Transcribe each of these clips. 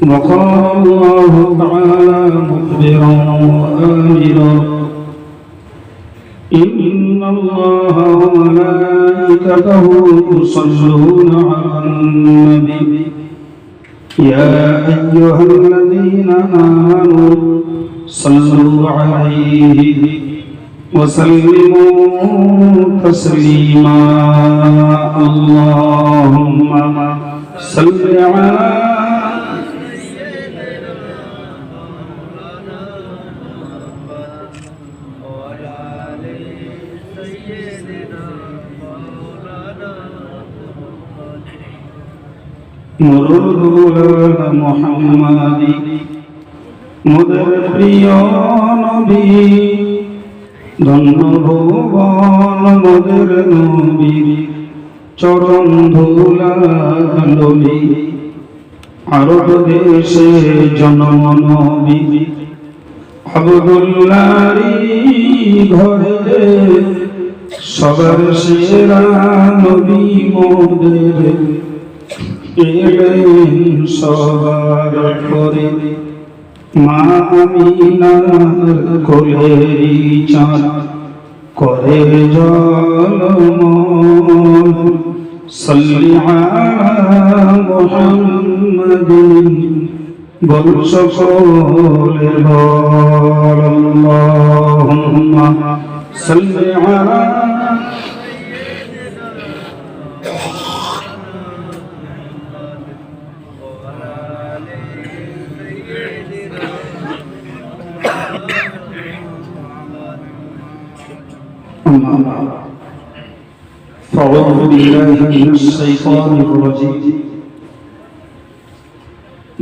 وقال الله تعالى مخبرا وآمرا إن الله وملائكته يصلون على النبي يا أيها الذين آمنوا صلوا عليه وسلموا تسليما اللهم صل على মুরুদুল মুহাম্মাদি মুদের প্রিয় নবী ধন্য ভুবন মুদের নবী চরণ ধুলালি আরব দেশে জন্ম নবী আব্দুল্লাহরি ঘরে সবার সেরা নবী মোদের এলেন সবার করে মা আমিনার কোলেরই চাঁদ করে জলমল সাল্লি আলা মুহাম্মাদিন বল সকলে বল আল্লাহুম্মা সাল্লি আলা فأعوذ بالله من الشيطان الرجيم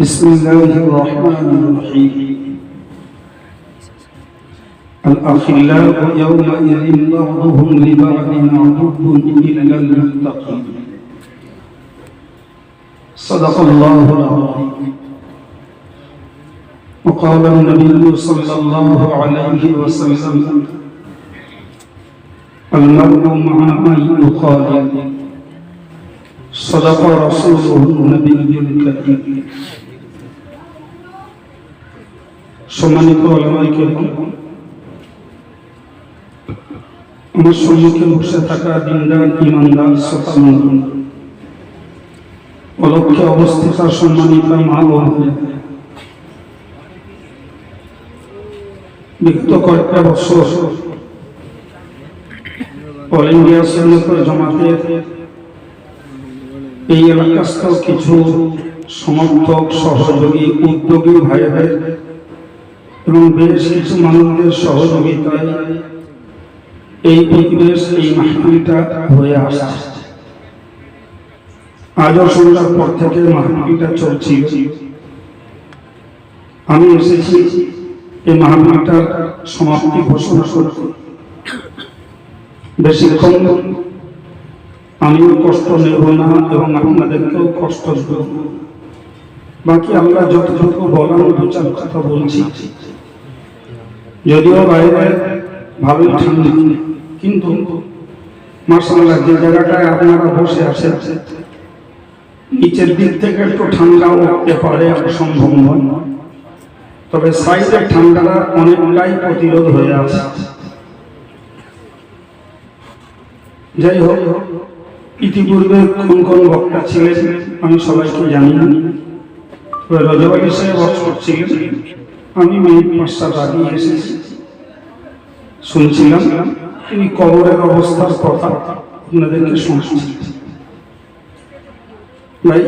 بسم الله الرحمن الرحيم الأخلاء يومئذ بعضهم لبعض عدو إلا المتقين صدق الله العظيم وقال النبي صلى الله عليه وسلم المرء مع من يخالط صدق رسوله النبي الكريم সম্মানিত ওলামায়ে কেরাম আমার সম্মুখে বসে থাকা দিনদার ইমানদার শ্রোতাবৃন্দ অলক্ষ্যে অবস্থিত সম্মানিত মা ও বিগত কয়েকটা বছর অল ইন্ডিয়া সুন্নাত জামাতের এই এলাকাস্থ কিছু সমর্থক সহযোগী উদ্যোগী ভাইদের এবং বেশ কিছু মানুষদের সহযোগিতায় এই পরিবেশ এই মাহফিলটা হয়ে আসছে। আজও সন্ধ্যার পর থেকে মাহফিলটা চলছিল। আমি এসেছি এই মাহফিলটার সমাপ্তি ঘোষণা করতে। বেশিক্ষণ আমিও কষ্ট নেব না এবং আপনাদেরকেও কষ্ট দেব। বাকি আল্লাহ যতটুকু বলার দু চার কথা বলছি। যদিও বাইরে ভালোই ঠান্ডা, কিন্তু মাশাআল্লাহ যে জায়গাটায় আপনারা বসে আছেন নিচের দিক থেকে একটু ঠান্ডা উঠতে পারে, সম্ভব নয়, তবে সাইডের ঠান্ডাটা অনেকটাই প্রতিরোধ হয়ে আছে। যাই হোক, ইতিপূর্বে কোন কোন বক্তা ছিলেন আমি সবাইকে জানি না। রজব আলী সাহেব অক্সফোর্ড ছিলেন, আমি মিনিট ৫-৭ আগে এসেছি, শুনছিলাম তিনি কবরের অবস্থার কথা আপনাদেরকে শুনছি। ভাই,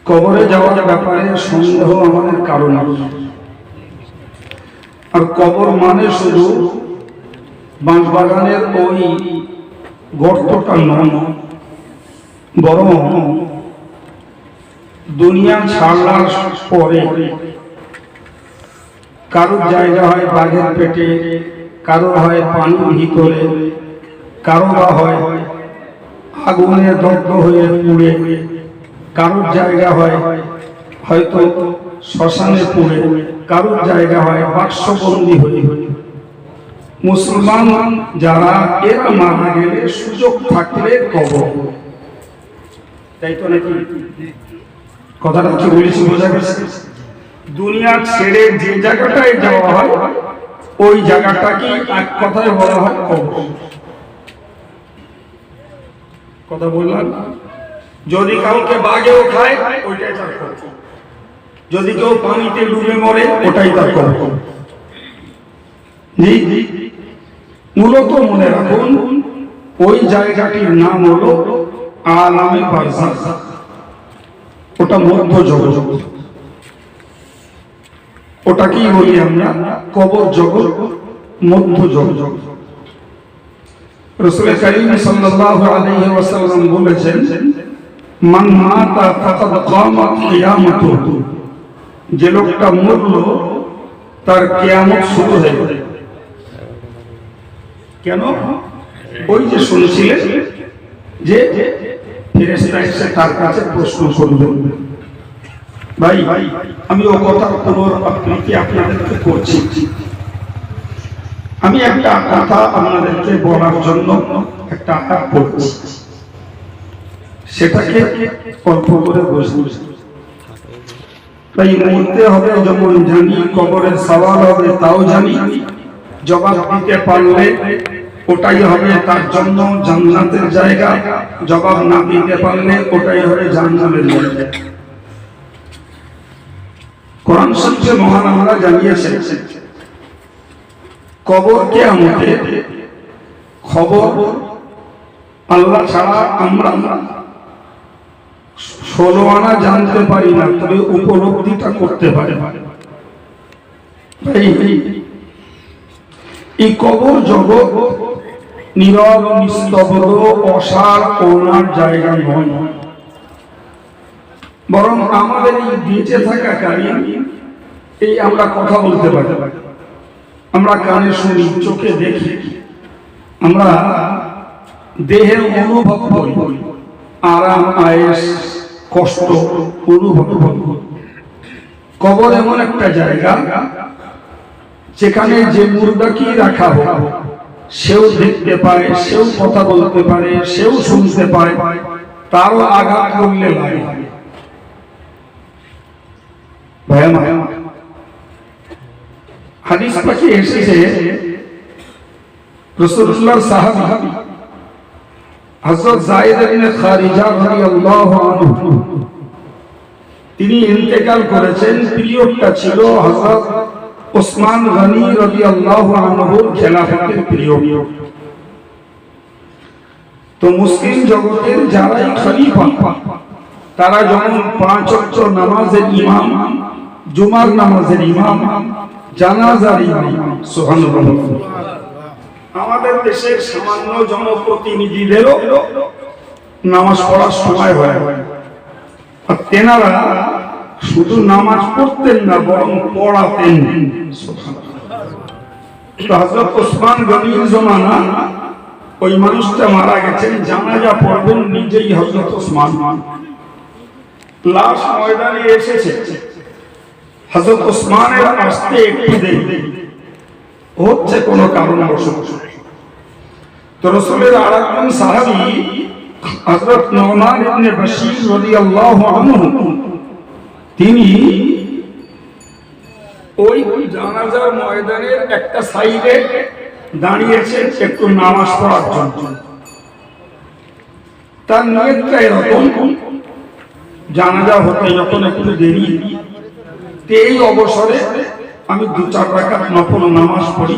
কবরে যাওয়ার ব্যাপারে সন্দেহ আমাদের কারণ, আর কবর মানে শুধু বাঁশবাগানের ওই গর্তটা নয়, বরং দুনিয়া ছাড়ার পরে কারোর জায়গা হয় বাঘের পেটে, কারো হয় পানির ভিতরে, কারো বা হয় আগুনে দগ্ধ হয়ে পুড়ে, কারোর জায়গা হয় হয়তো শ্মশানে পুড়ে, কারোর জায়গা হয় বাক্সবন্দী হয়ে। মুসলমান যারা এরা মারা গেলে সুযোগ থাকলে কবর, তাই তো নাকি? কথাটা কি বলেছি বোঝা গেছে? দুনিয়া ছেড়ে যে জায়গাটায় যাওয়া হয় ওই জায়গাটাকে এক কথায় বলা হয় কবর। কথা বললাম, যদি কাউকে বাঘেও খায় ওইটাই তার কবর, যদি কেউ পানিতে ডুবে মরে ওটাই তার কবর। জি, মূলত মনে রাখুন ওই জায়গাটির নাম হলো আলামে বারজাখ, ওটা মধ্য জগৎ, ওটাকেই বলি আমরা কবর জগৎ, মধ্য জগৎ। রাসূল কারীম সাল্লাল্লাহু আলাইহি ওয়াসাল্লাম বলেছেন, মান মাতা ফাকাদ কামাত কিয়ামাতুহু, যে লোকটা মরল তার কিয়ামত শুরু হয়ে গেল। কেন? ওই যে শুনছিলেন যে ফেরেশতা এসে তার কাছে প্রশ্ন করবে। ভাই আমি ও কথা পুনরাবৃত্তি আপনাদেরকে করছি। আমি একটা কথা আপনাদেরকে বলার জন্য একটা আয়াত পড়ছি, সেটাকে অল্প করে বুঝুন। তাই মরতে হবে যেমন জানি, কবরের সওয়াল হবে তাও জানি, জবাব দিতে পারলে ওটাই হবে তার জন্য জান্নাতের জায়গা, জবাব না দিতে পারলে ওটাই হবে জাহান্নামের জায়গা। কোরআন শরীফে মহান আল্লাহ জানিয়েছেন কবর কিয়ামতের খবর আল্লাহ ছাড়া আমরা 16 আনা জানতে পারি না, তবে উপলব্ধিটা করতে পারি। এই কবর জগৎ নীরব নিস্তব্ধ অসার ওনার জায়গা নয়, বরং আমাদের এই বেঁচে থাকাকালীন এই আমরা কথা বলতে পারি, আমরা কানে শুনি, চোখে দেখি, আমরা দেহের অনুভব করি, আরাম আয়েশ কষ্ট অনুভব করি। কবর এমন একটা জায়গা যেখানে যে মুর্দাকে রাখা হোক সেও দেখতে পারে, সেও কথা বলতে পারে, সেও শুনতে পারে, তারও আঘাত করলে লাগে। হাদিস পাকে এসেছে রাসূলুল্লাহর সাহাবী হযরত যায়েদ ইবনে খারিজা রাদিয়াল্লাহু আনহু তিনি ইন্তেকাল করেছেন। পিরিয়ডটা ছিল হযরত ওসমান গনি রাদিয়াল্লাহু আনহুর খেলাফতের পিরিয়ড। তো মুসলিম জগতের যারাই খলিফা তারা যখন 5 ওয়াক্ত নামাজের ইমাম, জুমার নামাজের ইমাম, জানাজার ইমাম, সুবহানাল্লাহ, আমাদের দেশের সামান্য জনপ্রতিনিধিদেরও নামাজ পড়ার সময় হয়, আর তেনারা শুধু নামাজ পড়তেন না বরং পড়াতেন। হযরত ওসমান গনির জমানা ওই মানুষটা মারা গেছেন, জানাজা পড়বেন নিজেই হযরত ওসমান। লাশ ময়দানে এসেছে, হযরত ওসমানের আসতে একটু দেরি হচ্ছে কোনো কারণবশত। তো রাসূলের আরেকজন সাহাবী হযরত নুমান ইবনে বাশীর রাদিয়াল্লাহু আনহু তিনি ওই জানাজার ময়দানের একটা সাইডে দাঁড়িয়েছেন একটু নামাজ পড়ার জন্য। তার নিয়তটা এরকম, জানাজা হতে যখন একটু দেরি, এই অবসরে আমি 2-4 রাকাত নফল নামাজ পড়ি,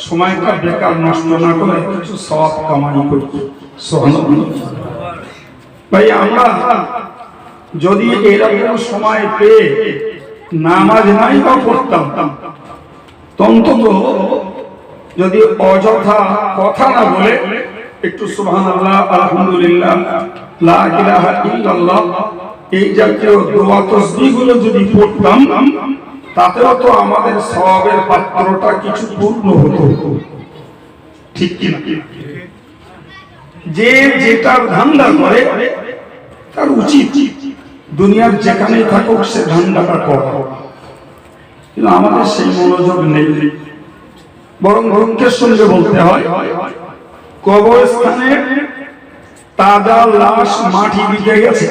সময়টা বেকার নষ্ট না করে কিছু সওয়াব কামাই করি। সুবহানাল্লাহ। ভাই আমরা যদি এরকম সময় পেয়ে নামাজ নাই বা পড়তাম, অন্তত যদি অযথা কথা না বলে একটু সুবহানাল্লাহ, আলহামদুলিল্লাহ, লা ইলাহা ইল্লাল্লাহ এই জাতীয় দোয়া তাসবিহগুলো যদি পড়তাম, তাতেও তো আমাদের সওয়াবের পাত্রটা কিছু পূর্ণ হতো। ঠিক কি না? যে যেটা ধান্দা করে তার উচিত দুনিয়ার যেখানেই থাকুক সে ধান্দাটা করা, কিন্তু আমাদের সেই মনোযোগ নেই। বরং দুঃখের সঙ্গে বলতে হয় কবরস্থানে তাজা লাশ মাটি দিতে গেছে,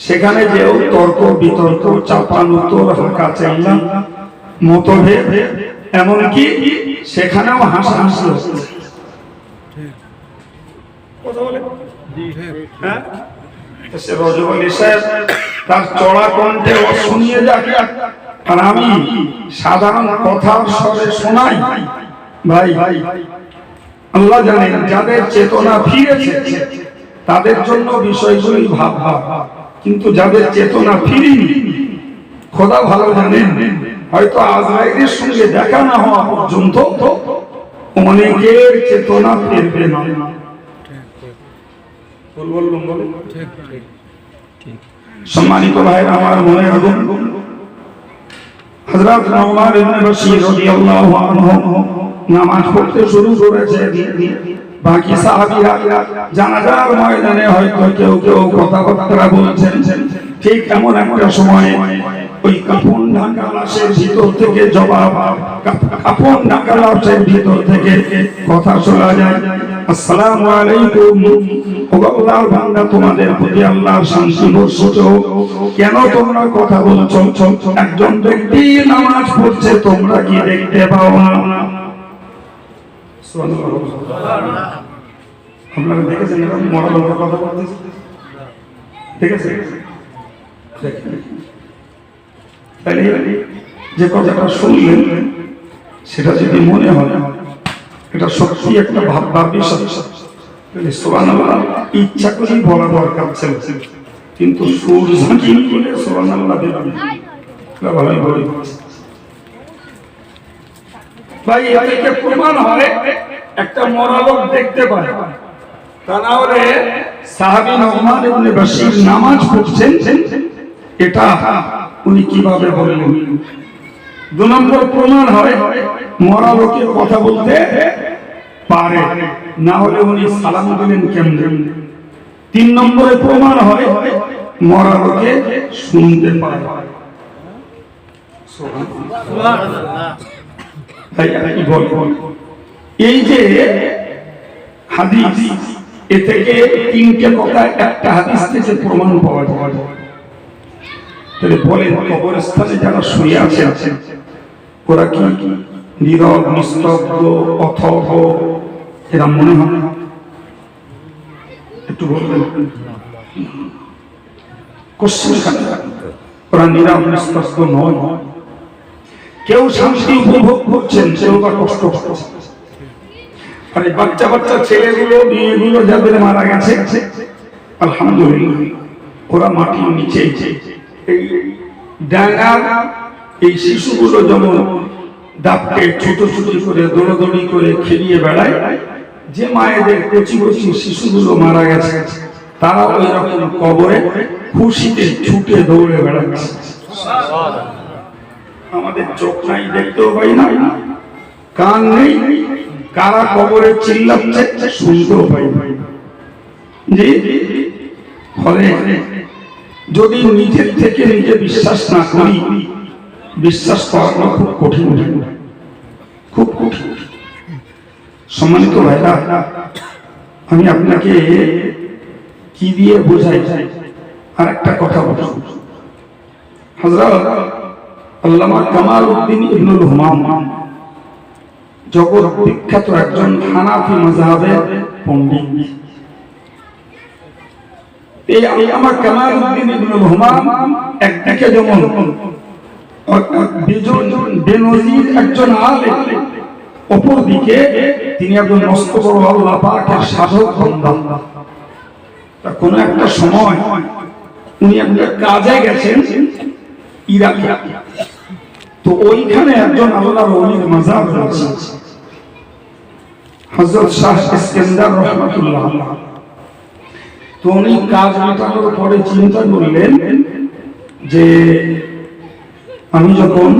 সেখানে যেও তর্ক বিতর্ক চাপান উত্তর হাঁকা চেল্লা মতভেদ, এমনকি সেখানেও হাসাহাসি হচ্ছে। কথা বলে হ্যাঁ, সে রজব আলী সাহেব তার চড়া কণ্ঠে ও শুনিয়ে যাকে, আর আমি সাধারণ কথার স্বরে শোনাই। ভাই আল্লাহ জানেন যাদের চেতনা ফিরেছে তাদের জন্য বিষয়গুলি ভাববা, কিন্তু যাদের চেতনা ফিরেনি খোদা ভালো জানেন, হয়তো আজরাইলের সঙ্গে দেখা না হওয়া পর্যন্ত অনেকের চেতনা ফিরবে না। সম্মানিত ভাইরা আমার, মনে রাখুন হযরত উমর ইবনে বশীর রাদিয়াল্লাহু আনহু নামাজ পড়তে শুরু করেছে, বাকি সাহাবীরা জানাজার ময়দানে হয়তো কেউ কেউ কথাবার্তা বলছেন। ঠিক এমন একটা সময়ে ওই কাফন ঢাকা লাশের ভিতর থেকে জবাব, কাফন ঢাকা লাশের ভিতর থেকে কথা শোনা যায়, আসসালামু আলাইকুম, ও আল্লাহর বান্দা তোমাদের প্রতি আল্লাহর শান্তি বর্ষিত হোক, কেন তোমরা কথা বলছো? একজন ব্যক্তি নামাজ পড়ছে, তোমরা কি দেখতে পাও না? আপনারা দেখেছেন মরা লোকের কথা বলতেছে? দেখেছেন? তাহলে যে কথাটা শুনলেন সেটা যদি মনে হয় এটা সত্যি একটা ভাববার বিষয়, সুবহানাল্লাহ ইচ্ছা করে বলা দরকার ছিল, কিন্তু সুর ঝাঁকি বলে সুবহানাল্লাহ দেবেন ভালোই বলে। ভাই এটাকে প্রমাণ হয় একটা মরা লোক দেখতে পায়, তা না হলে সাহাবী উমর ইবনে বশীর নামাজ পড়ছেন এটা উনি কিভাবে বললেন? 2 নম্বর প্রমাণ হয় মরা লোকে কথা বলতে পারে, না হলে উনি সালাম দিলেন কেমনে? 3 নম্বরে প্রমাণ হয় মরা লোকে শুনতে পারে। সুবহানাল্লাহ। তাই কি বলবো, এই যে হাদিস, এ থেকে 3টে কথা একটা হাদিস থেকে প্রমাণ পাওয়া যায়। তাহলে বলেন কবরস্থানে যারা শুয়ে আছেন ওরা কি নীরব নিস্তব্ধ অথব এরা মনে হয়? একটু বলবেন ওরা নীরব নিস্তব্ধ নয়। কেউ শান্তি উপভোগ করছেন, কেউ বা কষ্ট করছে। আর এই বাচ্চা বাচ্চা ছেলেগুলো মেয়েগুলো যাদের মারা গেছে আলহামদুলিল্লাহ ওরা মাটির নিচে, এই ডাঙ্গার এই শিশুগুলো যেমন দাপকে ছুটোছুটি করে দৌড়াদৌড়ি করে খেলিয়ে বেড়ায়, যে মায়েদের কচি কচি শিশুগুলো মারা গেছে তারা ওই রকম কবরে খুশিতে ছুটে দৌড়ে বেড়াচ্ছে। আমাদের চোখ নাই, দেখতেও পাই না, কান নেই, কারা কবরে চিল্লাচ্ছে শুনতেও পাই না। ফলে যদি নিজের থেকে নিজে বিশ্বাস না করি, বিশ্বাস করানো খুব কঠিন, খুব কঠিন। সম্মানিত ভাইরা, আমি আপনাকে কি দিয়ে বোঝাই আর একটা কথা বলব। হযরত আল্লামা কামাল উদ্দিন ইবনুল হুমাম জগৎ বিখ্যাত একজন হানাফি মাযহাবের পণ্ডিত। এই আল্লামা কামাল উদ্দিন ইবনুল হুমাম একদিকে যেমন বেনজির একজন আলেম, অপরদিকে তিনি একজন মস্ত বড় আল্লাহ পাকের সাধক বান্দা। তা কোন একটা সময় উনি একটা কাজে গেছেন ইরাকে, তো ওইখানে একজন আল্লাহর ওলির মাজার রয়েছে, হযরত শাহ ইস্কান্দার রাহমাতুল্লাহ আলাইহি। তো উনি কাজ মেটানোর পরে চিন্তা করলেন যে আমি যখন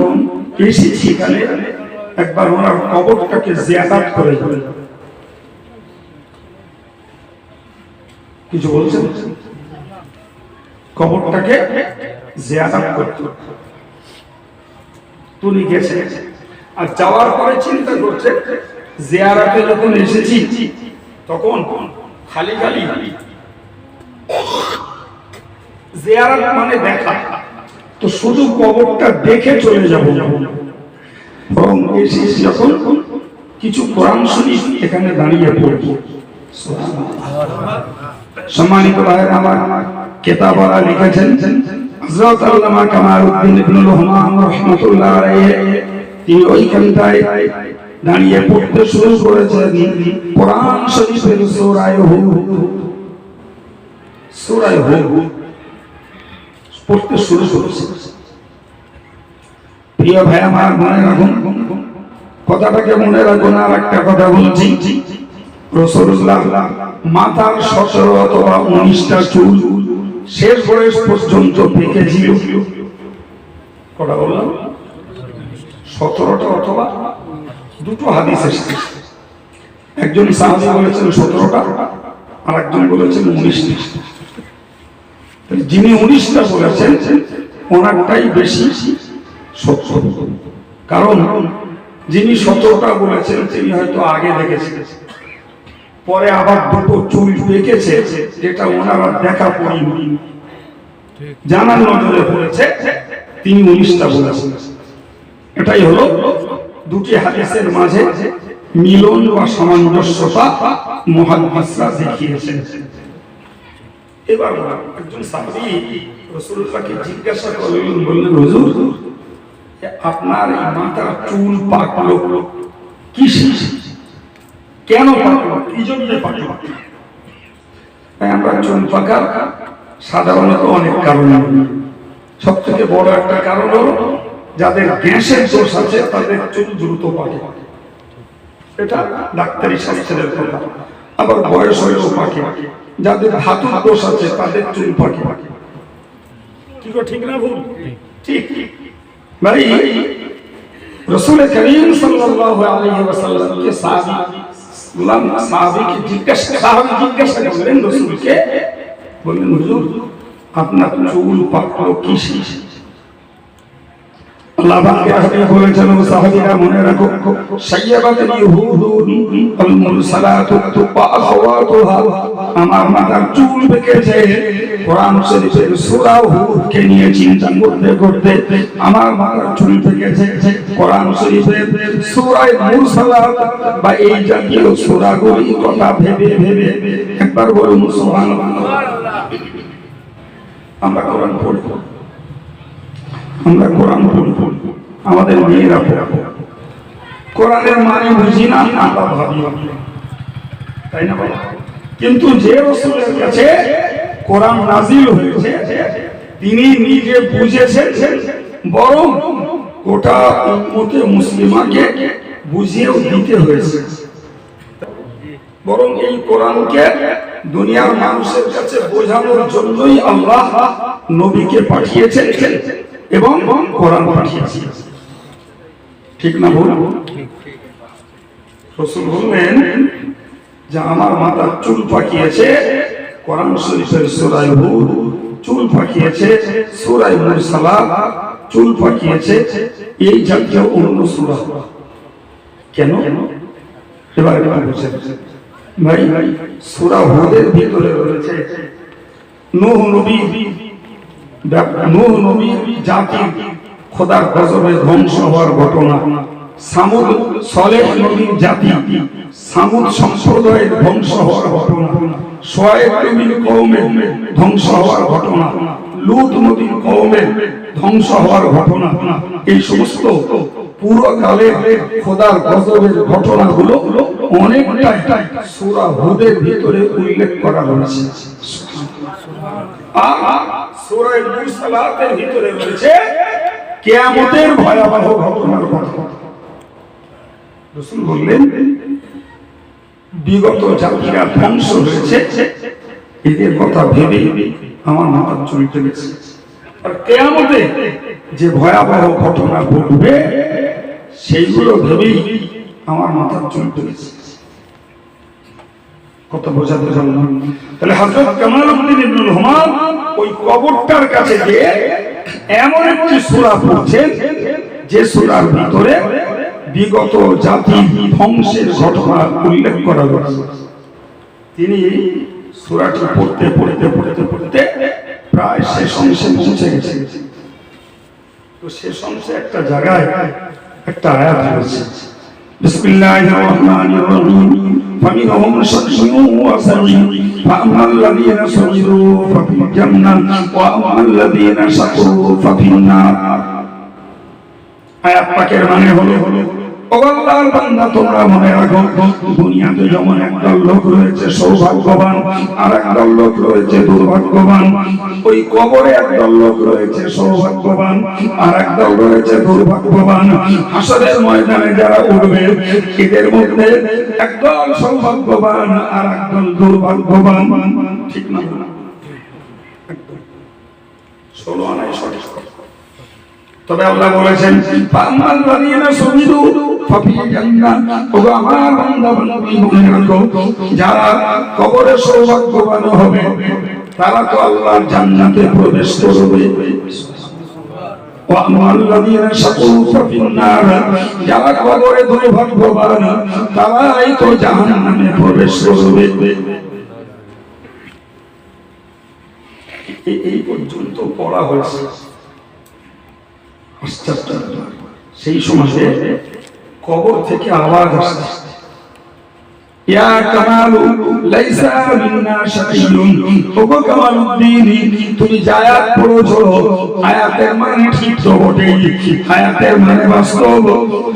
এসেছি এখানে একবার ওনার কবরটাকে জিয়ারত করে যাব। কিছু বলছেন? কবরটাকে জিয়ারত করতে উনি গেছে, আর যাওয়ার পরে চিন্তা করছে জিয়ারতে যখন এসেছি তখন খালি খালি জিয়ারত মানে দেখা, তো শুধু কবরটা দেখে চলে যাব, বরং এসে যখন কিছু কোরআন শরীফ এখানে দাঁড়িয়ে পড়ব। সম্মানিত ভাইরা আমার, কেতাবরা লিখেছেন হযরত আল্লামা কামালউদ্দিন ইবনুল রহমান রাহমাতুল্লাহ আলাইহি, তিনি ওইখানটায় দাঁড়িয়ে পড়তে শুরু করেছেন কোরআন শরীফের সূরা হুদ। সূরা হুদ পড়তে শুরু করেছেন। প্রিয় ভাই আমার, মনে রাখুন, কথাটাকে মনে রাখুন। আর একটা কথা বলছি, রাসূলুল্লাহ মাথার 17 অথবা 19টা চুল শেষ বয়স পর্যন্ত পেকেছিল। কথা বললাম 17টা অথবা দুটো হাদিস এসেছে। একজন সাহাবী বলেছেন 17টা, আর একজন বলেছেন 19টা। যিনি 19টা বলেছেন ওনারটাই বেশি সত্য, কারণ যিনি 17টা বলেছেন তিনি হয়তো আগে দেখেছেন, পরে আবার দুটো চুল পেকেছে, যেটা ওনারা দেখা পড়েনি, জানার নজরে পড়েছে, তিনি 19টা বলেছেন। এটাই হলো দুটি হাদিসের মাঝে মিলন বা সামঞ্জস্যতা মুহাদ্দিসরা দেখিয়েছেন। এবার একজন সাহাবী রাসূলুল্লাহকে জিজ্ঞাসা করলেন, বললেন, হুজুর, আপনার এই মাথার চুল পাকলো কিসে, কেন পাকলো, কি জন্য পাকলো? আমরা চুল পাকার সাধারণত অনেক কারণ, সবথেকে বড় একটা কারণ হলো যাদের গ্যাসের দোষ আছে তাদের চুল দ্রুত পাকে, এটা ডাক্তারি শাস্ত্রের কথা। আবার বয়স হয়েও পাকে। যাদের ধাতুর দোষ আছে তাদের চুল পাকে। কি গো, ঠিক না ভুল? ঠিক ভাই। রাসূল করিম সাল্লাল্লাহু আলাইহি ওয়াসাল্লামকে সাহাবীকে জিজ্ঞাসা করলেন রাসূলকে, বললেন, হুজুর, আপনার চুল পাকলো কিসে? আল্লাহ পাক বলেছেন, সাহাবীরা মনে রাখো, সাইয়াবাতুল ইহুদুন ওয়াল মুরসালাতু ওয়া আখাওয়াতুহা, আমার মাথার চুল পেকেছে। কোরআন শরীফের সূরা হুদকে নিয়ে চিন্তা করতে করতে আমার মাথার চুল পেকেছে। কোরআন শরীফের সূরা মুরসালাত বা এই জাতীয় সূরাগুলোর কথা ভেবে ভেবে একবার বলুন সুবহানাল্লাহ। আমরা কোরআন পড়ব, আমরা কোরআন পড়ব, আমাদের মেয়েরা পড়ব। কোরআনের মানে বুঝি না, আমরা ভাবি, তাই না? কিন্তু যে রাসূলের কাছে কোরআন নাজিল হয়েছে তিনি নিজে বুঝেছেন, বরং গোটা উম্মতে মুসলিমাকে বুঝিয়েও দিতে হয়েছে। বরং এই কোরআনকে দুনিয়ার মানুষের কাছে বোঝানোর জন্যই আল্লাহ নবীকে পাঠিয়েছেন এবং কোরআন পাঠিয়েছেন। ঠিক না ভুল? রাসূল বললেন যে আমার মাথার চুল পাকিয়েছে কোরআন শরীফের সূরা হুদ, চুল পাকিয়েছে সূরা মুরসালাত, চুল পাকিয়েছে এই জাতীয় অন্য সূরা। কেন? এবার বুঝেন ভাই, সূরা হুদের ভিতরে রয়েছে নূহ নবী জাতি খোদার গজবে ধ্বংস হওয়ার ঘটনা, সামুদ সালেহ নবীর জাতি সামুদ সম্প্রদায়ের ধ্বংস হওয়ার ঘটনা, শুআয়ব নবীর কওমের ধ্বংস হওয়ার ঘটনা, লূত নবীর কওমের ধ্বংস হওয়ার ঘটনা। এই সমস্ত পুরো কালে খোদার গজবের ঘটনাগুলো অনেকটাই সূরা হুদের ভিতরে উল্লেখ করা হয়েছে। আর সূরা মুরসালাতের ভিতরে রয়েছে কিয়ামতের ভয়াবহ ঘটনার কথা। রাসূল বললেন, বিগত জাতিরা ধ্বংস হয়েছে, এদের কথা ভেবে আমার মাথা চুল চলেছে। আর কিয়ামতে যে ভয়াবহ ঘটনা ঘটবে সেইগুলো ভেবেই আমার মাথা চুল চলেছে। কত বোঝাতে পারলাম? তাহলে হযরত কামালউদ্দিন ইবনুল রহমান ওই কবরটার কাছে গিয়ে এমন একটি সূরা পড়ছেন যে সূরার ভিতরে বিগত জাতি ধ্বংসের ঘটনা উল্লেখ করা হয়েছে। তিনি সূরাটি পড়তে পড়তে পড়তে পড়তে প্রায় শেষ অংশে পৌঁছে গেছে। তো শেষ অংশে একটা জায়গায় একটা আয়াত রয়েছে, বিসমিল্লাহির রহমানির রহিম, ফামিনহুম শাকিয়্যুন ওয়া সাঈদ, ফাআম্মাল্লাযীনা সাবিরু ফাফিল জান্নাহ ওয়া আম্মাল্লাযীনা শাকু ফাফিন নার। আয়াত পাকের মানে হলো, ও আল্লাহর বান্দা তোমরা মনে রাখো, দুনিয়াতে যেমন একদল লোক রয়েছে সৌভাগ্যবান, আর একদল লোক রয়েছে দুর্ভাগ্যবান। ওই কবরে একদল লোক রয়েছে সৌভাগ্যবান, আর একদল রয়েছে দুর্ভাগ্যবান। হাসরের ময়দানে যারা উঠবে, এদের মধ্যে একদল সৌভাগ্যবান আর একদল দুর্ভাগ্যবান। ঠিক না? 16 আনায় সঠিক। তবে আল্লাহ বলেছেন, ফাআম্মাল্লাযীনা সুবিদু ফাফিল জান্নাহ, ওগো আমার বান্দা বান্দী মনে রাখো, যারা কবরে সৌভাগ্যবান হবে তারা তো আল্লাহর জান্নাতে প্রবেশ করবে। ওয়া আম্মাল্লাযীনা শাকু ফাফিন নার, যারা কবরে দুর্ভাগ্যবান তারাই তো জাহান্নামে প্রবেশ করবে। এই পর্যন্ত পড়া হয়েছে। সেই সময় কবর থেকে আওয়াজ আসছে, ইয়া কামালু লাইসা মিন্না শাকিয়ুন, ওগো কামালউদ্দিন তুমি যে আয়াত পড়েছো আয়াতের মানে ঠিক তো বটেই, আয়াতের মানে বাস্তব।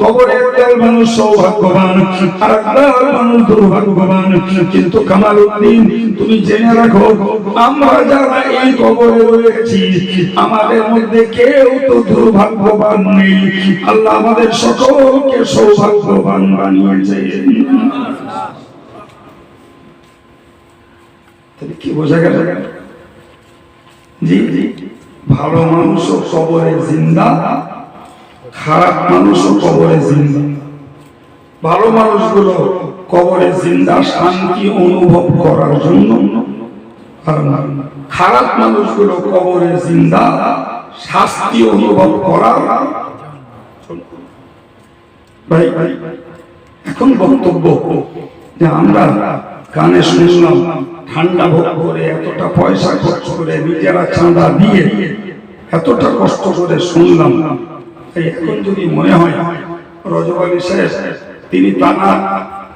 কবরে একদল মানুষ সৌভাগ্যবান আর একদল মানুষ দুর্ভাগ্যবান, কিন্তু কামালউদ্দিন তুমি জেনে রাখো, আমরা যারা এই কবরে রয়েছি আমাদের মধ্যে কেউ তো দুর্ভাগ্যবান নেই। আল্লাহ আমাদের সকলকে সৌভাগ্যবান বানিয়েছেন। কি বোঝা গেল? জি, ভালো মানুষও কবরে জিন্দা, খারাপ মানুষও কবরে জিন্দা। ভালো মানুষগুলো কবরে জিন্দা শান্তি অনুভব করার জন্য, আর খারাপ মানুষগুলো কবরে জিন্দা শাস্তি অনুভব করার। ভাই এখন বক্তব্য যে আমরা কানে শুনলাম, ঠান্ডা ভোগ করে এতটা পয়সা খরচ করে নিজেরা চাঁদা দিয়ে এতটা কষ্ট করে শুনলাম, এখন যদি মনে হয় রজব আলী সাহেব তিনি তারা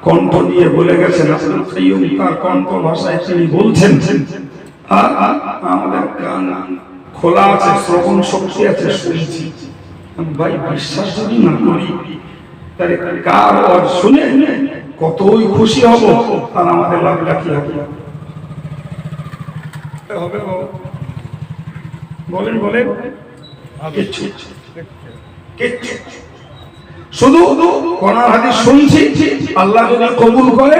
কণ্ঠ নিয়ে বলে গেছেন, তার কণ্ঠ ভাষায় তিনি বলছেন, আর আমাদের কান খোলা আছে, শ্রবণ শক্তি আছে, শুনছি। ভাই বিশ্বাস যদি না করি তাহলে কার শুনে কতই খুশি হব, আর আমাদের লাভটা কি হবে? বলেন বলেন, শুধু কোরআন হাদিস শুনছি, আল্লাহ যদি কবুল করে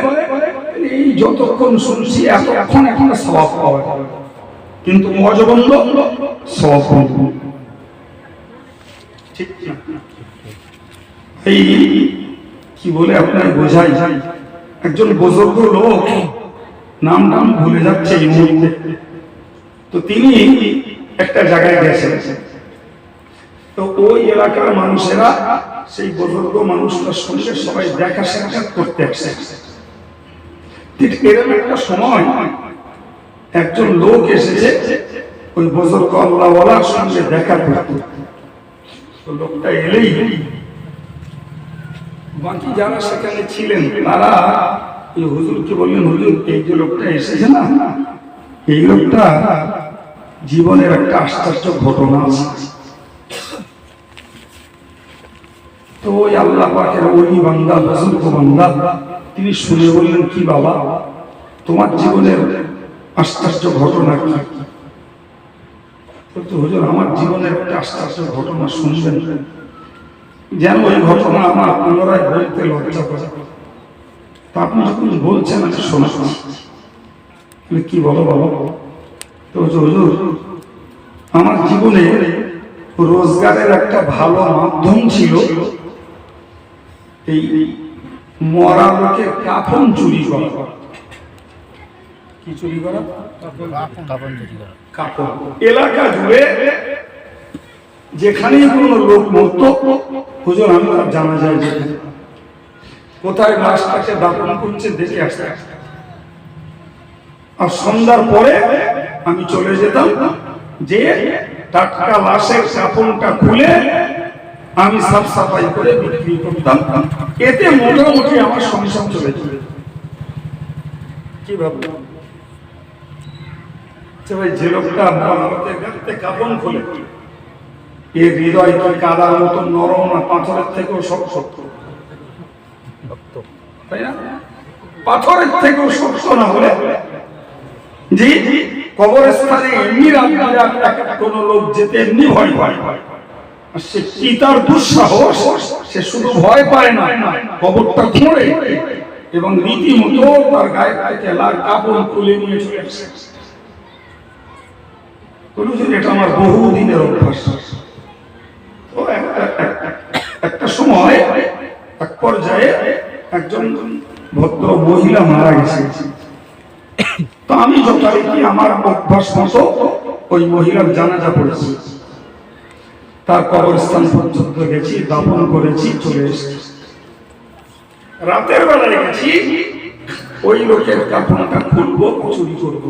এই যতক্ষণ শুনছি এতক্ষণ এখন সওয়াব পাওয়া যাবে, কিন্তু মজবন্ধ সওয়াব পাবো। ঠিক না? এই কি বলে আপনার বোঝাই, একজন বুজুর্গ লোক, নাম ভুলে যাচ্ছে এই মুহূর্তে, তো তিনি একটা জায়গায় গেছেন, তো ওই এলাকার মানুষেরা সেই বুজুর্গ মানুষটার সঙ্গে সবাই দেখা সাক্ষাৎ করতে আসে। ঠিক এরকম একটা সময় একজন লোক এসেছে ওই বুজুর্গ আল্লাহওয়ালার সঙ্গে দেখা করতে। তো লোকটা এলেই বাকি যারা সেখানে ছিলেন তারা এই হুজুরকে বললেন, হুজুর এই যে লোকটা এসেছে না, এই লোকটা জীবনের একটা আশ্চর্য ঘটনা আছে। তো ওই আল্লাহ পাকের ওলি বান্দা, বুজুর্গ বান্দা, তিনি শুনে বললেন, কি বাবা তোমার জীবনের আশ্চর্য ঘটনা কি? হুজুর আমার জীবনের একটা আশ্চর্য ঘটনা শুনবেন, যেন ওই ঘটনা আমার পুনরায় বলতে লজ্জা করে। তা আপনি যখন বলছেন আমি শোনাচ্ছি। কি বলো বাবা? তো হুজুর আমার জীবনে রোজগারের একটা ভালো মাধ্যম ছিল এই মরা লোকের কাফন চুরি করা। কি চুরি করা? কাফন চুরি করা। কাফন এলাকা জুড়ে যেখানেই কোনো লোক মরত, হুজুর আমি তার জানা যায় যে কোথায় লাশটাকে দাফন করছে দেখে আসতে, আর সন্ধ্যার পরে আমি চলে যেতাম যে টাটকা লাশের কাফনটা খুলে আমি সাফ সাফাই করে বিক্রি করতাম, এতে মোটামুটি আমার সংসার চলে যেত। কি ভাবলাম ভাই, যে লোকটা কাফন খুলে এর হৃদয় কি কাদার মতো নরম না পাথরের থেকেও শক্ত? তাই না? পাথরের থেকেও শক্ত না হলে জি কবরস্থানে এমনি কোন লোক যেতে এমনি ভয় পায়। সে কি তার দুঃসাহস, সে শুধু ভয় পায় না, কবরটা খুঁড়ে এবং রীতিমতো তার গায়ে থেকে লাল কাপড় খুলে নিয়ে চলে আসে। এটা আমার বহুদিনের অভ্যাস। তো একটা সময় এক পর্যায়ে একজন ভদ্র মহিলা মারা গেছে। তো আমি যথারীতি আমার অভ্যাস মতো ওই মহিলার জানাজা পড়েছি, তার কবরস্থান পর্যন্ত গেছি, দাফন করেছি, চলে এসেছি। রাতের বেলায় গেছি, ওই লোকের কাফনটা খুলবো, চুরি করবো।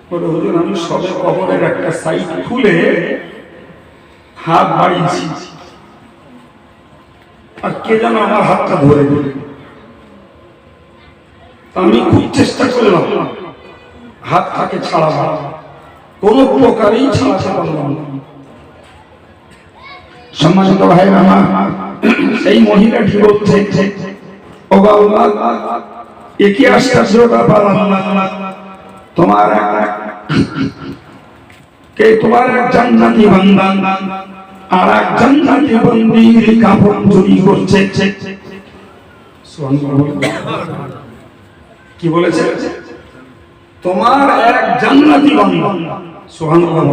বলে হুজুর আমি সবে কবরের একটা সাইড খুলে হাত বাড়িয়েছি, আর কে যেন আমার হাতটা ধরে দিল। আমি খুব চেষ্টা করলাম হাতটাকে ছাড়াবার, কোন প্রকারেই ছাড়াতে পারলাম না। সম্মানিত ভাইরা আমার, এই মহিলাটি বলছে ও বাবা একই আশ্চর্য ব্যাপার, তোমার এক জান্নাতি বান্দা আর এক জান্নাতি বান্দির কাফন চুরি করছে। কি বলেছে? তোমার এক জান্নাতি বান্দা। সুবহানাল্লাহ।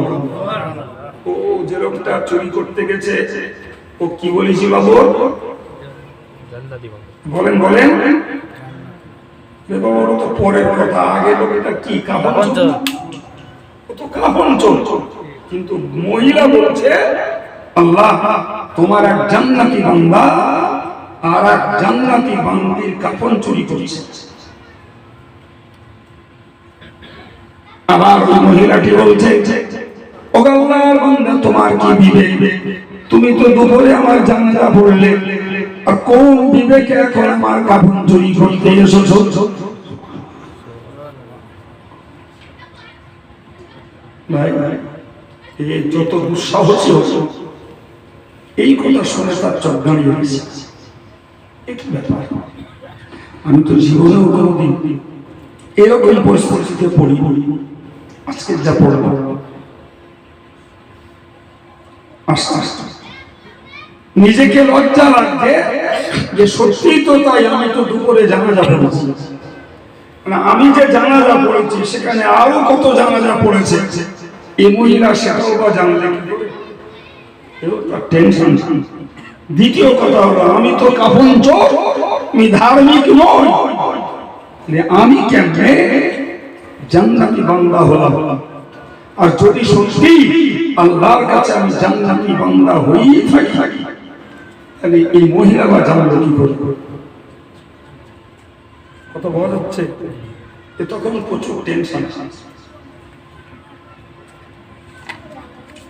ও যে লোকটা চুরি করতে গেছে, ও কি বলেছিল? বলেন বলেন। ওটা তো পরের কথা, আগে লোকটা কি কাফন চোর। কিন্তু মহিলা বলছে আল্লাহ তোমার এক জান্নাতি বান্দা আর এক জান্নাতি বান্দির কাফন চুরি করেছে। আবার ওই মহিলাটি বলছে ও আল্লাহর বান্দা তোমার কি বিবেক, তুমি তো দুপুরে আমার জানাজা পড়লে, আর কোন বিবেকে এখন আমার কাফন চুরি করতে এসেছো? ভাই এই যত দুঃসাহসী হচ্ছে, এই কথা শুনে তার চোখ দাঁড়িয়ে গেছে। একই ব্যাপার, আমি তো জীবনেও কোনোদিন এরকম পরিস্থিতিতে পড়ি, আজকে যা পড়ব আস্তে আস্তে নিজেকে লজ্জা লাগছে যে সত্যি তো তাই, আমি তো দুপুরে জানাজা পড়েছি। আমি যে জানাজা পড়েছি সেখানে আরো কত জানাজা পড়েছে, এই মহিলা সেটাও বা জানলে টেনশন। দ্বিতীয় কথা হলো আমি তো কাফন চোর, আমি ধার্মিক নই, আমি কেমনে জান্নাতি বান্দা হলাম? আর যদি সত্যি আল্লাহর কাছে আমি জান্নাতি বান্দা হই থাকি, তাহলে এই মহিলা বা জানলে কি করবে? কত বড় হচ্ছে, তখন প্রচুর টেনশন,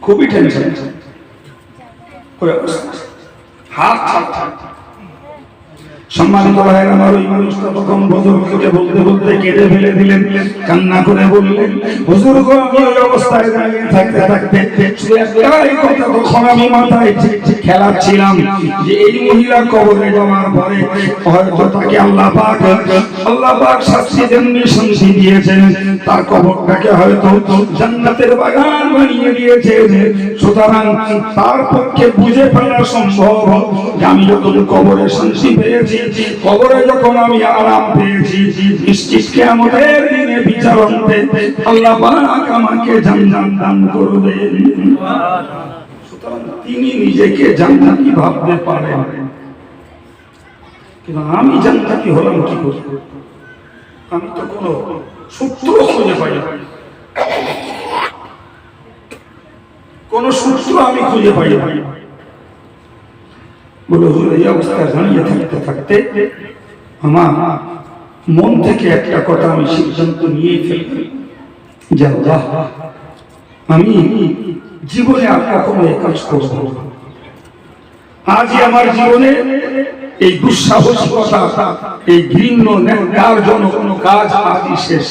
খুবই টেনশন। হাত সম্মানিত ভাইয়ের আমার, ওই মানুষটা তখন হুজুরকে বলতে বলতে কেঁদে ফেলে দিলেন, কান্না করে বললেন হুজুর গো আমি ওই অবস্থায় দাঁড়িয়ে থাকতে থাকতে একটাই কথা তখন আমি মাথায় খেলাচ্ছিলাম যে এই মহিলা কবরে যাওয়ার পরে হয়তো তাকে আল্লাহ পাক শাস্তি দেননি, শান্তি দিয়েছেন, তার কবরটাকে হয়তো জান্নাতের বাগান বানিয়ে দিয়েছেন। সুতরাং তার পক্ষে বুঝে ফেলা সম্ভব যে আমি যখন কবরে শান্তি পেয়েছি, কবরে যখন আমি আরাম পেয়েছি, নিশ্চিত কিয়ামতের দিনে বিচারন্তে আল্লাহ পাক আমাকে জান্নাত দান করবেন। সুতরাং তিনি নিজেকে জান্নাতি ভাবতে পারেন, কিন্তু আমি জান্নাতি হলাম কি করে? আমি তো কোনো সূত্র খুঁজে পাই না, কোন সূত্র আমি খুঁজে পাই না। বলে এই অবস্থায় দাঁড়িয়ে থাকতে থাকতে আমার মন থেকে একটা কথা আমি সিদ্ধান্ত নিয়ে ফেলি যে আল্লাহ আমি জীবনে আর কখনো এই কাজ করব না। আজই আমার জীবনে এই দুঃসাহসিকতা, এই ঘৃণ্য ন্যায়জনক কোনো কাজ আজই শেষ,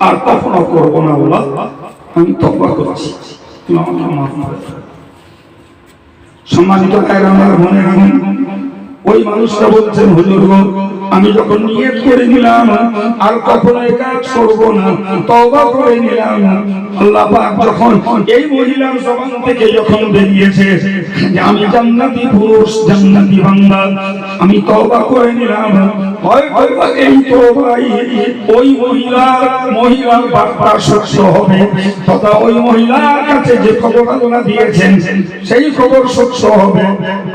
আর কখনো করবো না। বলা আমি তওবা করছি, তুমি আমাকে মাফ করে দাও। সম্মানিত ভাইরা আমার, মনে রাখুন, ওই মানুষটা বলছেন, হুজুর গো, আমি যখন নিয়ত করে নিলাম আর কখনো এই কাজ করবো না, তওবা করে নিলাম, আল্লাহ পাক যখন এই মহিলার জবান থেকে যখন বেরিয়েছে যে আমি জান্নাতি পুরুষ, জান্নাতি বান্দা, আমি তওবা করে নিলাম, হয়তো এই তওবাই ওই মহিলার বার্তা সত্য হবে, তথা ওই মহিলার কাছে যে খবর আল্লাহ দিয়েছেন সেই খবর সত্য হবে।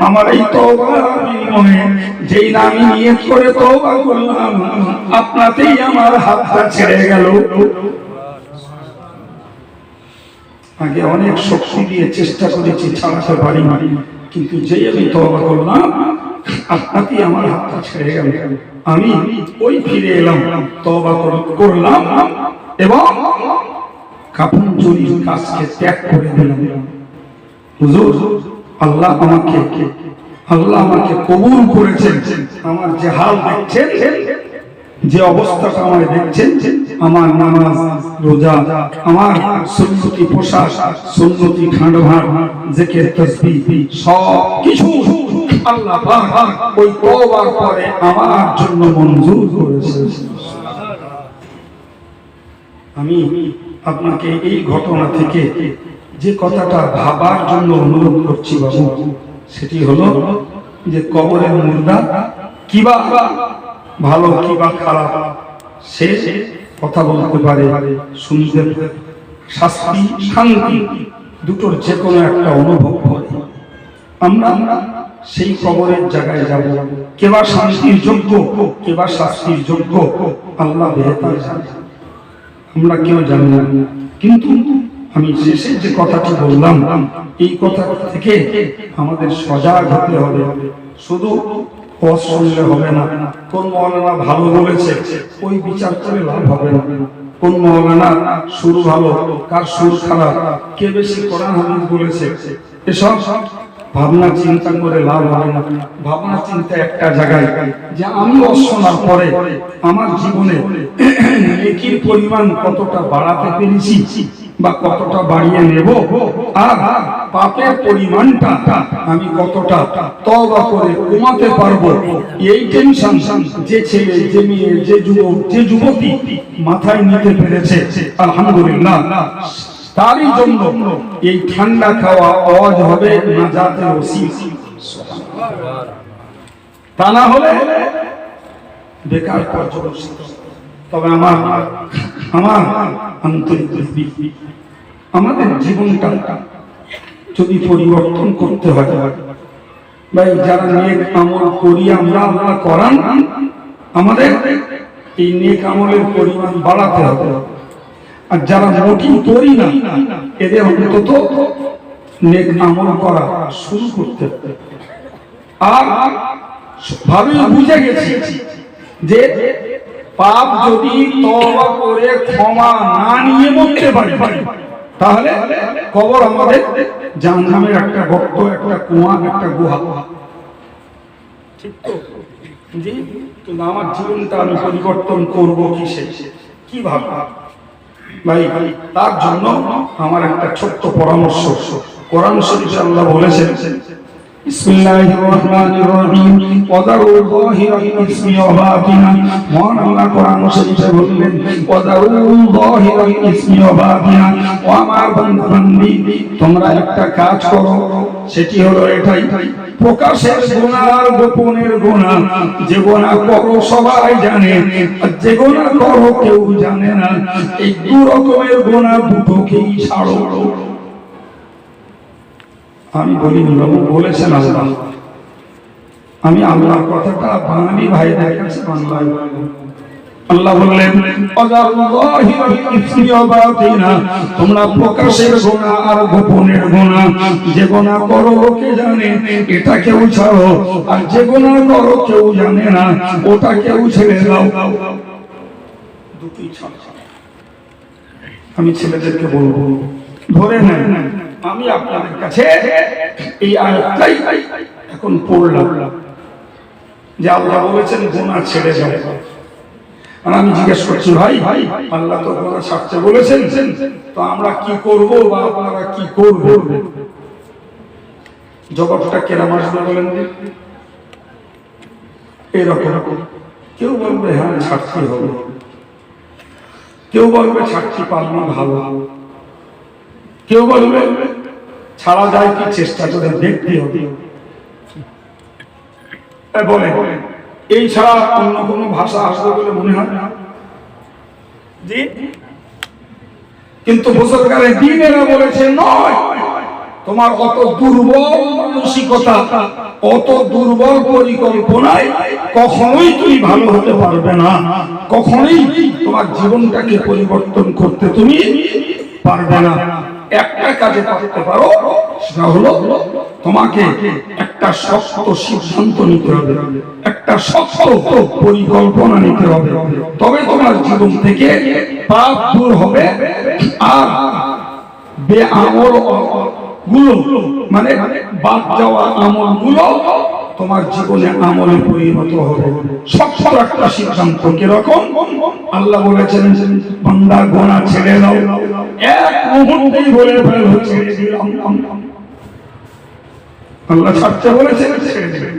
আমার এই তওবার বিনিময়ে যেই না আমি নিয়ত করে তওবা করলাম, আপনাতেই আমার হাতটা ছেড়ে গেল। আগে অনেক শক্তি দিয়ে চেষ্টা করেছি, ছাড়াতে পারিনি, কিন্তু যেই আমি তওবা করলাম, আপনাতেই আমার হাতটা ছেড়ে গেল। আমি ওই ফিরে এলাম, তওবা করলাম এবং কাফন চুরির কাজকে ত্যাগ করে দিলাম। হুজুর, আল্লাহ আমাকে কবুল করেছেন। আমার যে হাল দেখছেন, যে অবস্থাটা আমার দেখছেন, আমার নামাজ, রোজা, আমার সুন্নতি পোশাক, সুন্নতি খান্ডভার, জিকির, তাসবিহ সব কিছু আল্লাহ পাক ওই তওবার পরে আমার জন্য মঞ্জুর করেছেন। আমি আপনাকে এই ঘটনা থেকে যে কথাটা ভাবার জন্য অনুরোধ করছি বাবু, সেটি হলো যে কবরের মুর্দা কিবা ভালো কিবা খারাপ, সে কথা বলতে পারে, শুনতে পারে, শাস্তি শান্তি দুটোর যে কোনো একটা অনুভব করে। আমরা সেই কবরের জায়গায় যাব, কেবা শান্তির যোগ্য, কেবা শাস্তির যোগ্য, আল্লাহ বেহতার জানেন, আমরা কেউ জানি না। কিন্তু আমি শেষে যে কথাটি বললাম, এই কথা থেকে আমাদের সজাগ হতে হবে। শুধু ওয়াজ শুনলে হবে না, কোন মাওলানা ভালো বলেছে ওই বিচার করে লাভ হবে না। কোন মাওলানা সুর ভালো, কার সুর খারাপ, কে বেশি কোরআন হাদিস বলেছে, এসব ভাবনা চিন্তা করে লাভ হবে না। ভাবনা চিন্তা একটা জায়গায় যে আমি ওয়াজ শোনার পরে আমার জীবনে নেকির পরিমাণ কতটা বাড়াতে পেরেছি বা কতটা বাড়িয়ে নেব, আর পাপের পরিমাণটা আমি কতটা তওবা করে কমাতে পারবো, এই টেনশন যে ছেলে, যে মেয়ে, যে যুবক, যে যুবতী মাথায় নিতে পেরেছে, আলহামদুলিল্লাহ, তারই জন্য এই ঠান্ডা খাওয়া ওয়াজ হবে নাজাতের ওসিলা। তা না হলে বেকার পর্যবসিত। তবে আমার আন্তরিক আমাদের জীবনটা যদি পরিবর্তন করতে হয়, ভাই যারা নেক আমল করি আমরা, আল্লাহ করান, আমাদের এই নেক আমলের পরিমাণ বাড়াতে হবে। আর যারা মোটিং করি না, এদের অন্তত নেক আমল করা শুরু করতে হবে। আর ভাবে বুঝে গেছি যে পাপ যদি তওবা করে ক্ষমা না নিয়ে মরতে পারি, তাহলে কবর আমাদের জাহান্নামের একটা গর্ত, একটা কুয়া, একটা গুহা। ঠিক তো? জি। কিন্তু আমার জীবনটা আমি পরিবর্তন করবো কিভাবে? ভাই তার জন্য আমার একটা ছোট্ট পরামর্শ। কোরআন শরীফে আল্লাহ বলেছেন, বিসমিল্লাহির রহমানির রহিম, ওয়াদারু যাহিরাল ইসমি ওয়া বাতিনা। মহান আল্লাহ কোরআন শরীফে বললেন, ওয়াদারু যাহিরাল ইসমি ওয়া বাতিনা। ও আমার বান্দা-বান্দি, তোমরা একটা কাজ করো, সেটি হলো এটাই, প্রকাশের গুনাহ আর গোপনের গুনাহ। যে গুনাহ করো সবাই জানে, আর যে গুনাহ করো কেউ জানে না, এই দু রকমের গুনাহ দুটোকেই ছাড়ো। আমি বলিনি বাবু, বলেছেন আল্লাহ। আমি আল্লাহর কথাটা বাঙালি ভাইদের কাছে বাংলায় বলবো। আল্লাহ বললেন, তোমরা প্রকাশের গুনাহ আর গোপনের গুনাহ, যে গুনাহ করো লোকে জানে এটা কেউ ছাড়ো, আর যে গুনাহ করো কেউ জানে না ওটা কেউ ছেড়ে দাও। দুটোই ছাড়ো। আমি ছেলেদেরকে বলবো, ধরে নেন। আমি আপনাদের কাছে এই আয়াতটাই এখন পড়লাম যে আল্লাহ বলেছেন গুনাহ ছেড়ে যাও। আর আমি জিজ্ঞেস করছি, ভাই আল্লাহ তো গুনাহ ছাড়তে বলেছেন, তো আমরা কি করব বা আপনারা কি করবেন? জবাবটা কেরাম আসবে বলেন? এরকম কেউ বলবে হ্যাঁ ছাড়তে হবে, কেউ বলবে ছাড়তে পারলে ভালো, কেউ বলবে ছাড়া যায় কি চেষ্টা করে দেখতে হবে। বলে এই ছাড়া অন্য কোনো ভাষা আসবে বলে মনে হয় না। কিন্তু বুজুর্গানে দ্বীনেরা বলেছে নয়, তোমার অত দুর্বল মানসিকতা, অত দুর্বল পরিকল্পনায় কখনোই তুমি ভালো হতে পারবে না, কখনোই তোমার জীবনটাকে পরিবর্তন করতে তুমি পারবে না। একটা কাজে করতে পারো, সেটা হলো তোমাকে একটা শক্ত সিদ্ধান্ত নিতে হবে, একটা শক্ত পরিকল্পনা নিতে হবে, তবে তোমার জীবন থেকে পাপ দূর হবে। আর বেআমল গুলো মানে বাদ যাওয়া আমল গুলো তোমার জীবনে আমলে পরিণত হবে। শক্ত একটা সিদ্ধান্ত। কিরকম? আল্লাহ বলেছেন বান্দা গুনাহ ছেড়ে দাও, এক মুহূর্তেই বলে ফেলো ছেড়ে দিলাম। আল্লাহ ছাড়তে বলেছেন, ছেড়ে দিবেন।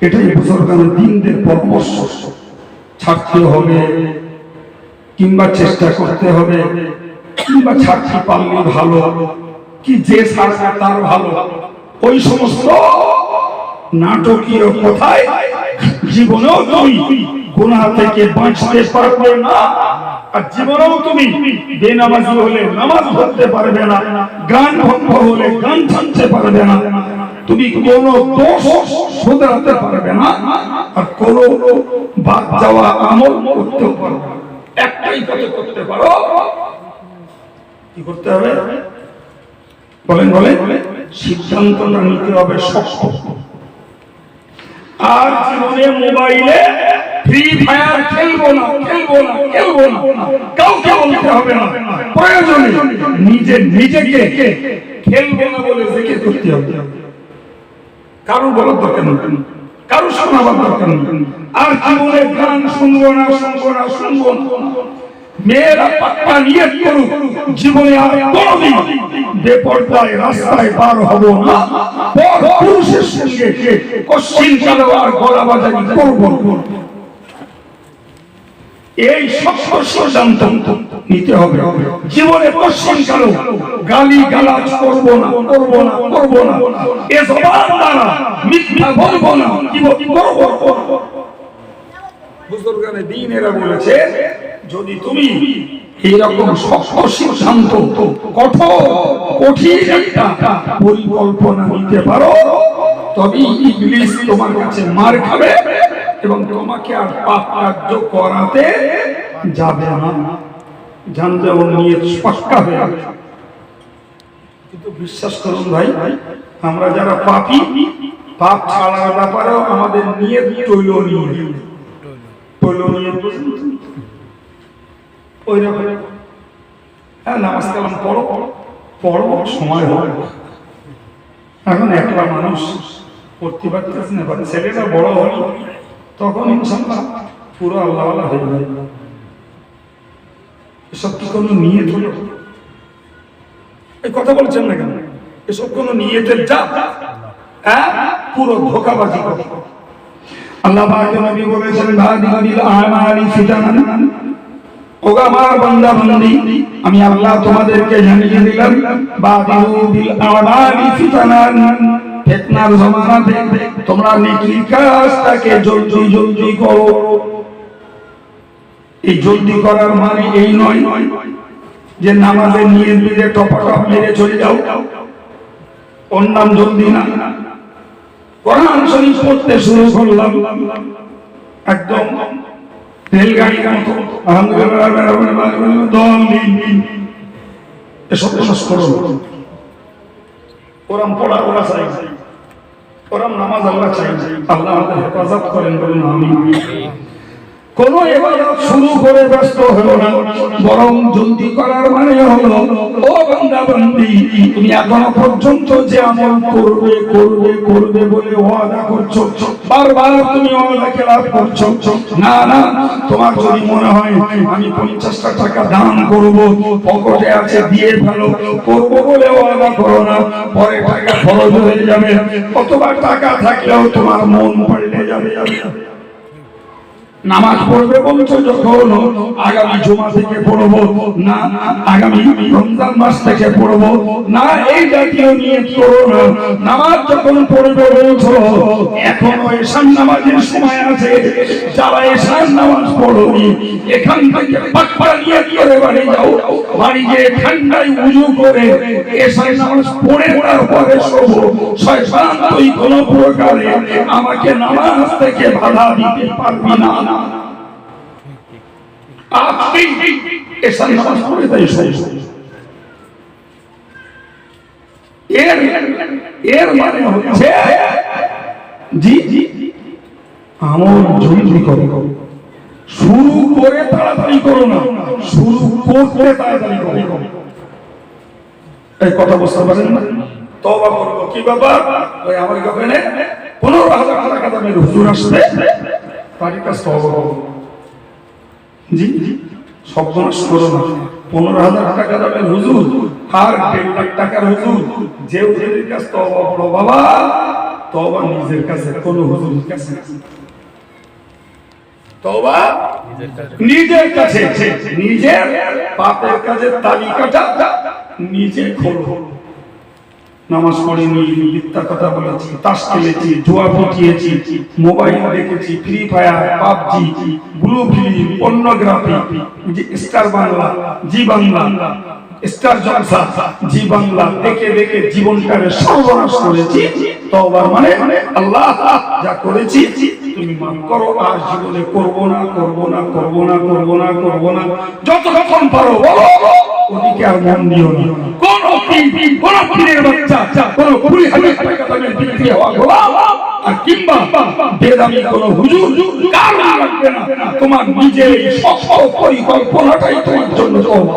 এটাই বুজুর্গানের দ্বীনদের পরামর্শ। ছাড়তে হবে কিংবা চেষ্টা করতে হবে, কিংবা ছাড়তে পারলে ভালো, কি যে ছাড়বে তার ভালো, ওই সমস্ত নাটকীয় কথায় জীবনেও তুমি গুনাহ থেকে বাঁচতে পারবে না। আর জীবনেও তুমি বেনামাজি হলে নামাজ পড়তে পারবে না, গান ভঙ্গ হলে গান ছাড়তে পারবে না, তুমি কোনো দোষ শুধরাতে পারবে না, আর কোনো বাদ যাওয়া আমল করতে পারবে না। একটাই কাজ করতে পারো, কি করতে হবে বলেন? সিদ্ধান্তটা নিতে হবে শক্ত। আর জীবনে মোবাইলে ফ্রি ফায়ার খেলবো না, কাউকে বলতে হবে না। প্রয়োজনে নিজেকে খেলবো না বলে জেগে করতে হবে। কারো বলার দরকার নেই, কারো শোনাবার দরকার নেই। আর জীবনে গান শুনবো না। মেয়েরা পাক্কা নিয়ত করুক, জীবনে আর কোনোদিন বেপরদায় রাস্তায় পার হব না, পুরুষের সঙ্গে কশ্চিন কালো আর গলাবাজারি করব। এই শক্ত সিদ্ধান্ত নিতে হবে। জীবনে কশ্চিন কালো গালি গালাজ করব না। এ জবান দ্বারা মিথ্যা বলবো না, কি করব। বুজুর্গানে দ্বীনেরা বলেছে, যদি তুমি এইরকম শক্ত সিদ্ধান্ত, কঠিন একটা পরিকল্পনা নিতে পারো, তবে ইবলিস তোমার কাছে মার খাবে এবং তোমাকে আর পাপ কার্য করাতে যাবে না। জানবে ওর নিয়ত পাক্কা হয়ে গেছে। কিন্তু বিশ্বাস করুন ভাই, আমরা যারা পাপী, পাপ ছাড়ার ব্যাপারেও আমাদের নিয়ত তৈল নিয়ে ওই রকম। হ্যাঁ, নামাজ কালাম পড়ো সময় হয়। এখন একলা মানুষ পড়তে পারতেছে না, ছেলেটা বড় হলো তখন ইনশাআল্লাহ পুরো আল্লাহওয়ালা হয়ে যাবে। এসব কি কোনো নিয়ত হলো? এই কথা বলছেন না কেন? এসব কোনো নিয়তের জাত? হ্যাঁ, পুরো ধোঁকাবাজি কথা। আল্লাহ পাক নবী বলেছেন, বাদিল আমালি ফিতানান। ওগো আমার বান্দা বান্দি, আমি আল্লাহ তোমাদেরকে জানিয়ে দিলাম, বাদিল আমালি ফিতানান। ফিতনার জামানাতে তোমরা নেকির কাজটাকে জলদি করো। এই জলদি করার মানে এই নয় যে নামাজে নিয়ত দিয়ে টপাটপ মেরে চলে যাও, ওর নাম জলদি না। কোরআন শরীফ পড়তে শুরু করলাম একদম রেলগাড়ির মতো, এসব নামাজ করো। কোরআন পড়া ওরা চাই, কোরআন নামাজ আল্লাহ চাই। আল্লাহ আমাদের হেফাজত করেন, বলুন আমিন। কোনো ইবাদত শুরু করে ব্যস্ত হলো না, বরং জলদি করার মানে হলো ও বান্দা বান্দি তুমি এখনো পর্যন্ত যে আমল করবে করবে করবে বলে ওয়াদা করছো, বারবার তুমি ওয়াদা খেলাপ করছো। না না, তোমার যদি মনে হয় আমি 50টা টাকা দান করব, পকেটে আছে দিয়ে ফেলো, করব বলে ওয়াদা করো না, পরে টাকা খরচ হয়ে যাবে, অথবা টাকা থাকলেও তোমার মন পাল্টে যাবে। নামাজ পড়বে বলছো যখন আগামী জুমা থেকে পড়বো না, আগামী রমজান মাস থেকে পড়বো না, এই জাতীয় নিয়ত করো না। নামাজ যখন পড়বে বলছো এখনো এশার নামাজের সময় আছে, যারা এশার নামাজ পড়োনি এখান থেকে পাক্কা নিয়ত করে বাড়ি যাও, বাড়ি গিয়ে ঠান্ডায় উযু করে এশার নামাজ পড়ে তারপরে শোবো। শয়তান তুই কোনো প্রকারে আমাকে নামাজ থেকে বাধা দিতে পারবি না। এর মানে হচ্ছে জি জি আমল জলদি করো, শুরু করে তাড়াতাড়ি করো না, শুরু করতে তাড়াতাড়ি করো। এই কথা বুঝতে পারেন না? তওবা করবো কি ব্যাপার, ওই আমার কাছে 15,000 টাকা দামের হুজুর আসবে, তার কাছে তওবা করবো। জি জি সর্বনাশ করো না, 15,000 টাকা দামের হুজুর আর 1.5 লাখ টাকার হুজুর, যে হুজুরের কাছে তওবা করো বাবা, তওবা নিজের কাছে, কোনো হুজুরের কাছে না। তওবা নিজের কাছে, নিজের পাপের কাজের তালিকাটা নিজে খোলো। নামাজ পড়িনি, মিথ্যা কথা বলেছি, তাস খেলেছি, জুয়া ফুটিয়েছি, মোবাইল দেখেছি, Free Fire, PUBG, blue film, pornography, Star Bangla, Zee Bangla, Star Jalsha, Zee Bangla দেখে দেখে জীবনটাকে সর্বনাশ করেছি। তওবার মানে আল্লাহ যা করেছি তুমি মাফ করো, আর জীবনে করবো না করবো না করবো না করবো না করবো না, যতক্ষণ পারো বলো, ওদিকে আর মন দিও না। কোন পীরের বাচ্চা, কোন 20,000 টাকা দামের বিক্রি হওয়া গোলাম আর কিংবা বেদামি কোন হুজুর কারণ লাগবে না, তোমার নিজের সফল পরিকল্পনাটাই তোমার জন্য তওবা।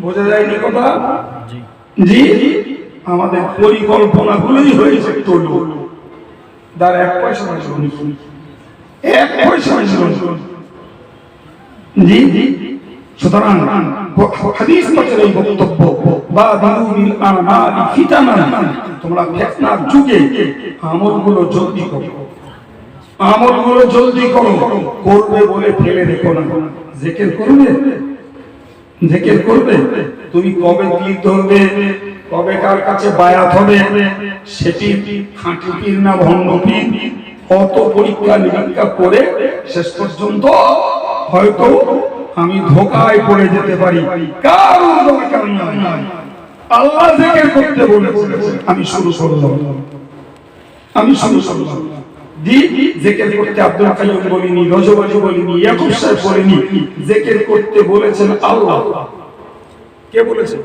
বোঝা যায়নি কথা? জি আমাদের পরিকল্পনাগুলোই হয়েছে তোলো, তার 1 পয়সা না, 1 পয়সা না। জি জি সুতরাং হাদিস পাকের এই বক্তব্য বাদিউ বিল আমালি ফিতানান, তোমরা ফিতনার যুগে আমলগুলো জলদি করো, আমলগুলো জলদি করো, করবে বলে ফেলে রেখো না। জিকির করবে, জিকির করবে, তুমি কবে তীর ধরবে, কবে কার কাছে বায়াত হবে, সেটি খাঁটি পীর না ভণ্ড পীর, কত পরীক্ষা নিরীক্ষা করে শেষ পর্যন্ত হয়তো আমি ধোকায় পড়ে যেতে পারি। কারণ দরকার নাই, আল্লাহ জিকির করতে বলেছে, আমি শুরু করলাম, আমি শুরু করলাম। জি জিকির করতে আব্দুল কাইয়ুম বলিনি, রজবাজি বলিনি, ইয়াকুব সাহেব বলিনি, জিকির করতে বলেছেন আল্লাহ। কে বলেছেন?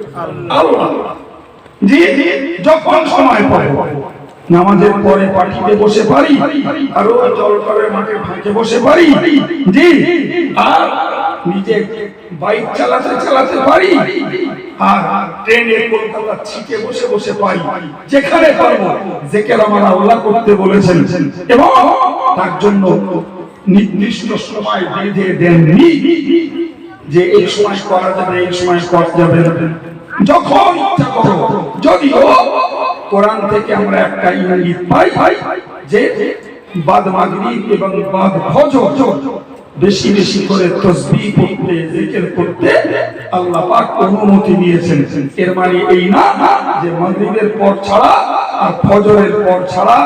আল্লাহ। জি যখন সময় পাই, নামাজের পরে পাঠিতে বসে পারি, আর ওই জলকরের মাঠে ফাঁকে বসে পারি, জি আর নিজে বাইক চালাতে চালাতে পারি, আর ট্রেনে কলকাতা ছিটে বসে বসে পারি, যেখানে পারবো জিকির আমার আল্লাহ করতে বলেছেন, এবং তার জন্য নির্দিষ্ট সময় বেঁধে দেননি যে এই সময় করা যাবে, এই সময় করা যাবে না, যখন ইচ্ছা করো। যদিও কোরআন থেকে আমরা একটা ইঙ্গিত পাই যে বাদ মাগরিব এবং বাদ ফজর বেশি বেশি করে তাসবিহ করতে, জিকির করতে আল্লাহ পাক অনুমতি দিয়েছেন। এর মানে এই না যে মাগরিবের পর ছাড়া আর ফজরের পর ছাড়া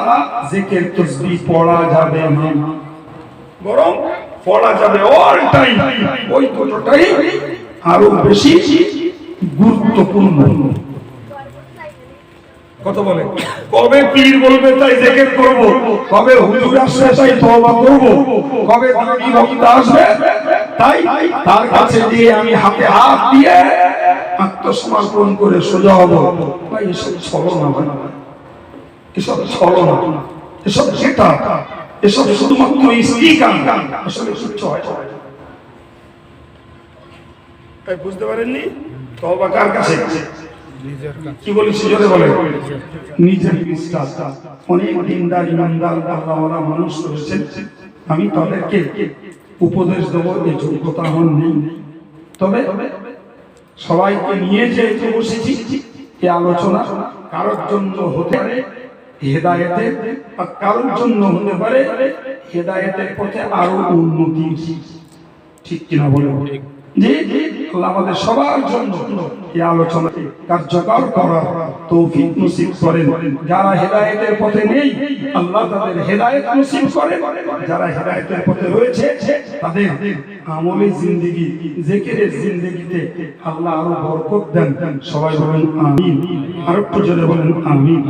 জিকির তাসবিহ পড়া যাবে না, বরং পড়া যাবে অল টাইম। ওই দুটোটাই আরো বেশি গুরুত্বপূর্ণ। কত বলে, কবে পীর বলবে তাই জিকির করব, কবে হুজুর আসবে তাই তওবা করব, কবে দাঁড়ি বক্তা আসবে তাই তার কাছে দিয়ে আমি হাতে হাত দিয়ে আত্মসমর্পণ করে সোজা হব। ভাই এসব ছলনা, ভাই এসব ছলনা। এসব যেটা, এসব শুধুমাত্র স্পিকার, আসলে কিচ্ছু হয় না। তাই বুঝতে পারেননি? তওবা কার কাছে? কি বলেছি জোরে বলে? নিজের বিশ্বাস। অনেক দিনদার ইমানদার আল্লাহওয়ালা মানুষ রয়েছেন, আমি তাদেরকে উপদেশ দেবো এই যোগ্যতা আমার নেই। তবে সবাইকে নিয়ে যেহেতু বসেছি, এই আলোচনা কারোর জন্য হতে পারে হেদায়েতের, আর কারোর জন্য হতে পারে হেদায়েতের পথে আরো উন্নতি। ঠিক কিনা বলে? জি জি, আল্লাহ আমাদের সবার জন্য এই আলোচনাকে কার্যকর করার তৌফিক নসিব করেন। যারা হেদায়েতের পথে নেই, আল্লাহ তাদের হেদায়েত নসিব করেন। যারা হেদায়েতের পথে রয়েছে, তাদের আমলে জিন্দেগি, জিকিরের জিন্দেগিতে আল্লাহ আরো বরকত দেন। সবাই বলেন আমিন। আর একটু জোরে বলেন আমিন।